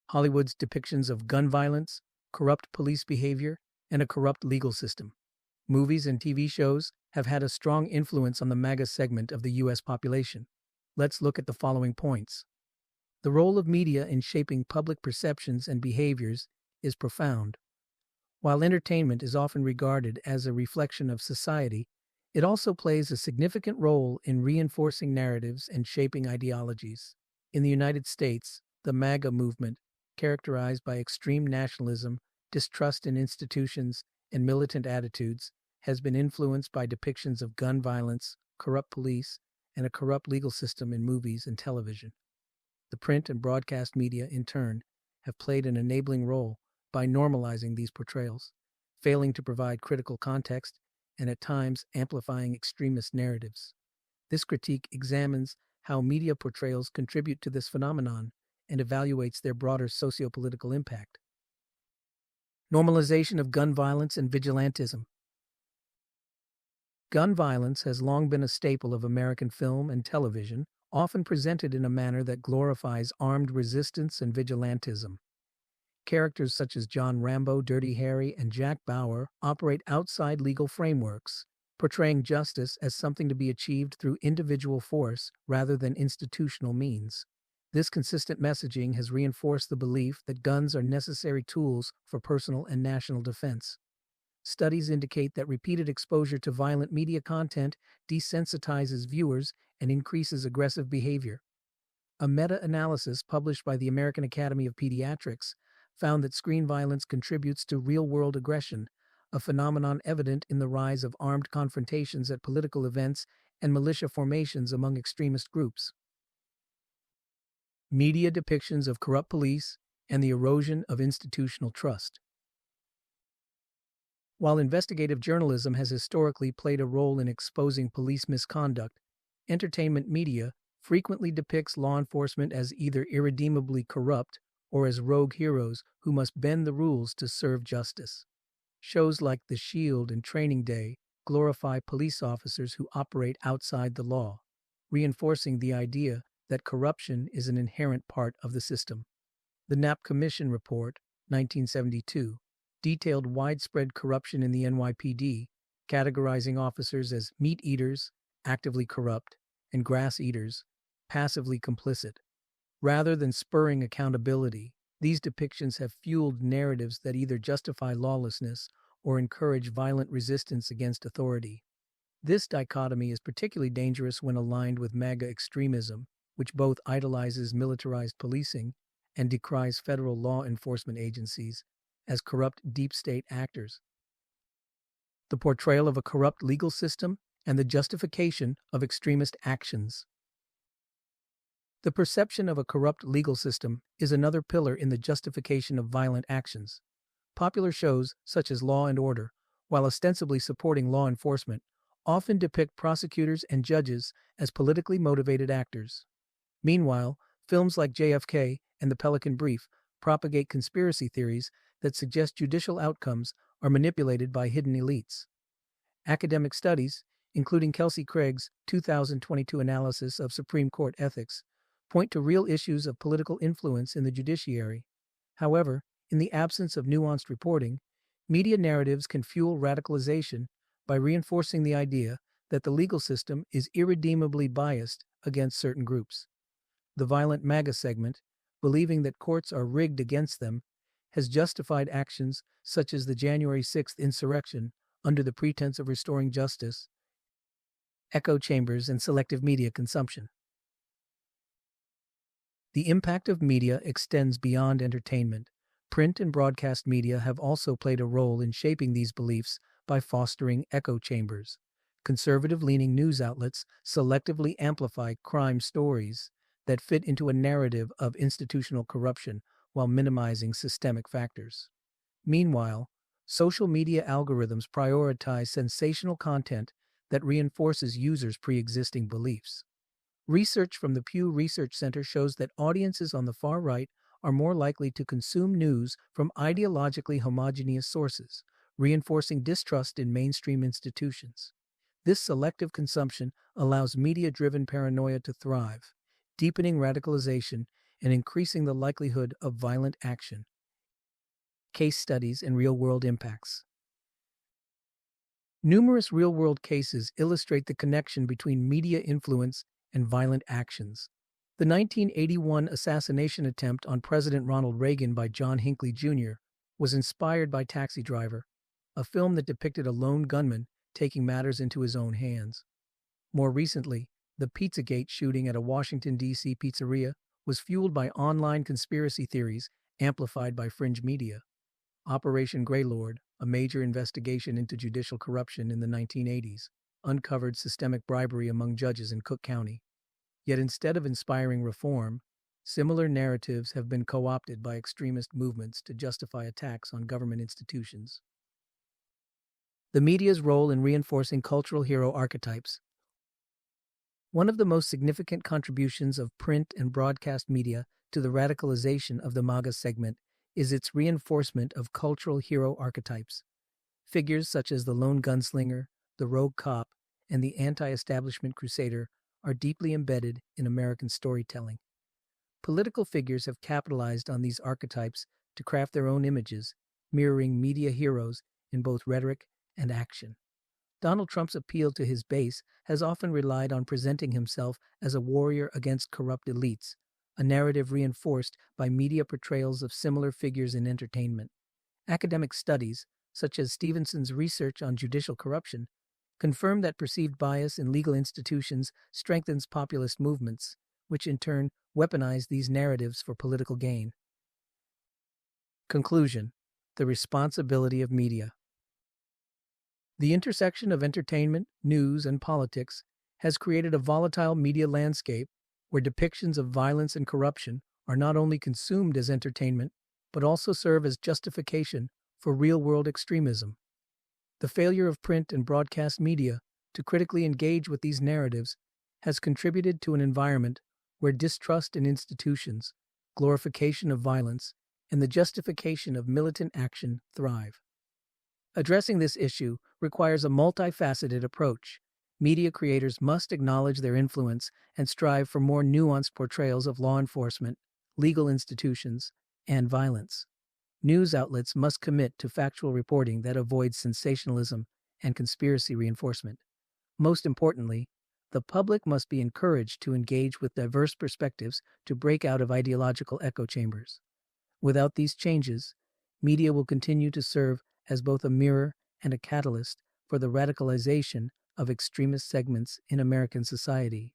Hollywood's depictions of gun violence, corrupt police behavior, and a corrupt legal system. Movies and TV shows have had a strong influence on the MAGA segment of the U.S. population. Let's look at the following points. The role of media in shaping public perceptions and behaviors is profound. While entertainment is often regarded as a reflection of society, it also plays a significant role in reinforcing narratives and shaping ideologies. In the United States, the MAGA movement, characterized by extreme nationalism, distrust in institutions, and militant attitudes, has been influenced by depictions of gun violence, corrupt police, and a corrupt legal system in movies and television. The print and broadcast media, in turn, have played an enabling role by normalizing these portrayals, failing to provide critical context, and at times amplifying extremist narratives. This critique examines how media portrayals contribute to this phenomenon and evaluates their broader sociopolitical impact. Normalization of gun violence and vigilantism. Gun violence has long been a staple of American film and television, often presented in a manner that glorifies armed resistance and vigilantism. Characters such as John Rambo, Dirty Harry, and Jack Bauer operate outside legal frameworks, portraying justice as something to be achieved through individual force rather than institutional means. This consistent messaging has reinforced the belief that guns are necessary tools for personal and national defense. Studies indicate that repeated exposure to violent media content desensitizes viewers and increases aggressive behavior. A meta-analysis published by the American Academy of Pediatrics found that screen violence contributes to real-world aggression, a phenomenon evident in the rise of armed confrontations at political events and militia formations among extremist groups. Media depictions of corrupt police and the erosion of institutional trust. While investigative journalism has historically played a role in exposing police misconduct, entertainment media frequently depicts law enforcement as either irredeemably corrupt or as rogue heroes who must bend the rules to serve justice. Shows like The Shield and Training Day glorify police officers who operate outside the law, reinforcing the idea that corruption is an inherent part of the system. The Knapp Commission Report, 1972, detailed widespread corruption in the NYPD, categorizing officers as meat eaters, actively corrupt, and grass eaters, passively complicit. Rather than spurring accountability, these depictions have fueled narratives that either justify lawlessness or encourage violent resistance against authority. This dichotomy is particularly dangerous when aligned with MAGA extremism, which both idolizes militarized policing and decries federal law enforcement agencies as corrupt deep state actors. The portrayal of a corrupt legal system and the justification of extremist actions. The perception of a corrupt legal system is another pillar in the justification of violent actions. Popular shows, such as Law and Order, while ostensibly supporting law enforcement, often depict prosecutors and judges as politically motivated actors. Meanwhile, films like JFK and The Pelican Brief propagate conspiracy theories that suggest judicial outcomes are manipulated by hidden elites. Academic studies, including Kelsey Craig's 2022 analysis of Supreme Court ethics, point to real issues of political influence in the judiciary. However, in the absence of nuanced reporting, media narratives can fuel radicalization by reinforcing the idea that the legal system is irredeemably biased against certain groups. The violent MAGA segment, believing that courts are rigged against them, has justified actions such as the January 6th insurrection under the pretense of restoring justice, echo chambers, and selective media consumption. The impact of media extends beyond entertainment. Print and broadcast media have also played a role in shaping these beliefs by fostering echo chambers. Conservative-leaning news outlets selectively amplify crime stories that fit into a narrative of institutional corruption while minimizing systemic factors. Meanwhile, social media algorithms prioritize sensational content that reinforces users' pre-existing beliefs. Research from the Pew Research Center shows that audiences on the far right are more likely to consume news from ideologically homogeneous sources, reinforcing distrust in mainstream institutions. This selective consumption allows media-driven paranoia to thrive, deepening radicalization and increasing the likelihood of violent action. Case studies and real-world impacts. Numerous real-world cases illustrate the connection between media influence and violent actions. The 1981 assassination attempt on President Ronald Reagan by John Hinckley Jr. was inspired by Taxi Driver, a film that depicted a lone gunman taking matters into his own hands. More recently, the Pizzagate shooting at a Washington, D.C. pizzeria was fueled by online conspiracy theories amplified by fringe media. Operation Greylord, a major investigation into judicial corruption in the 1980s, uncovered systemic bribery among judges in Cook County. Yet instead of inspiring reform, similar narratives have been co-opted by extremist movements to justify attacks on government institutions. The media's role in reinforcing cultural hero archetypes. One of the most significant contributions of print and broadcast media to the radicalization of the MAGA segment is its reinforcement of cultural hero archetypes. Figures such as the lone gunslinger, the rogue cop, and the anti-establishment crusader are deeply embedded in American storytelling. Political figures have capitalized on these archetypes to craft their own images, mirroring media heroes in both rhetoric and action. Donald Trump's appeal to his base has often relied on presenting himself as a warrior against corrupt elites, a narrative reinforced by media portrayals of similar figures in entertainment. Academic studies, such as Stevenson's research on judicial corruption, confirm that perceived bias in legal institutions strengthens populist movements, which in turn weaponize these narratives for political gain. Conclusion: the responsibility of media. The intersection of entertainment, news, and politics has created a volatile media landscape where depictions of violence and corruption are not only consumed as entertainment, but also serve as justification for real-world extremism. The failure of print and broadcast media to critically engage with these narratives has contributed to an environment where distrust in institutions, glorification of violence, and the justification of militant action thrive. Addressing this issue requires a multifaceted approach. Media creators must acknowledge their influence and strive for more nuanced portrayals of law enforcement, legal institutions, and violence. News outlets must commit to factual reporting that avoids sensationalism and conspiracy reinforcement. Most importantly, the public must be encouraged to engage with diverse perspectives to break out of ideological echo chambers. Without these changes, media will continue to serve as both a mirror and a catalyst for the radicalization of extremist segments in American society.